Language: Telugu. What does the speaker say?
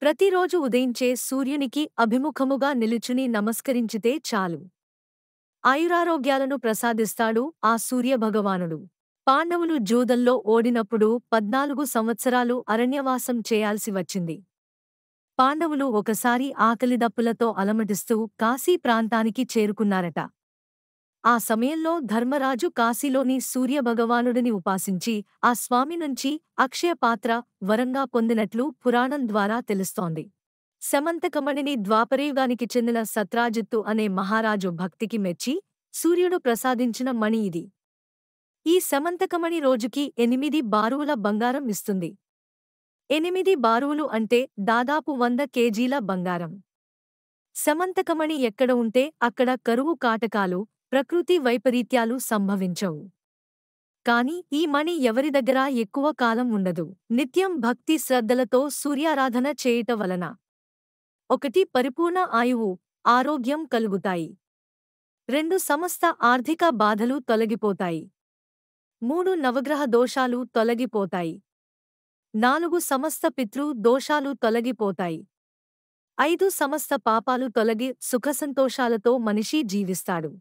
ప్రతిరోజు ఉదయించే సూర్యునికి అభిముఖముగా నిలుచుని నమస్కరించితే చాలు. ఆయురారోగ్యాలను ప్రసాదిస్తాడు ఆ సూర్యభగవానుడు. పాండవులు జూదంలో ఓడినప్పుడు 14 సంవత్సరాలు అరణ్యవాసం చేయాల్సి వచ్చింది. పాండవులు ఒకసారి ఆకలిదప్పులతో అలమటిస్తూ కాశీ ప్రాంతానికి చేరుకున్నారట. ఆ సమయంలో ధర్మరాజు కాశీలోని సూర్యభగవానుడిని ఉపాసించి ఆ స్వామి నుంచి అక్షయపాత్ర వరంగా పొందినట్లు పురాణం ద్వారా తెలుస్తోంది. శమంతకమణిని ద్వాపరయుగానికి చెందిన సత్రాజిత్తు అనే మహారాజు భక్తికి మెచ్చి సూర్యుడు ప్రసాదించిన మణి ఇది. ఈ శమంతకమణి రోజుకి 8 బారువుల బంగారం ఇస్తుంది. 8 బారువులు అంటే దాదాపు 100 కేజీల బంగారం. శమంతకమణి ఎక్కడ ఉంటే అక్కడ కరువు కాటకాలు, ప్రకృతి వైపరీత్యాలు సంభవించవు. కాని ఈ మణి ఎవరి దగ్గరా ఎక్కువ కాలం ఉండదు. నిత్యం భక్తి శ్రద్ధలతో సూర్యారాధన చేయుట వలన 1 పరిపూర్ణ ఆయువు, ఆరోగ్యం కలుగుతాయి. 2 సమస్త ఆర్థిక బాధలు తొలగిపోతాయి. 3 నవగ్రహ దోషాలు తొలగిపోతాయి. 4 సమస్త పితృ దోషాలు తొలగిపోతాయి. 5 సమస్త పాపాలు తొలగి సుఖసంతోషాలతో మనిషి జీవిస్తాడు.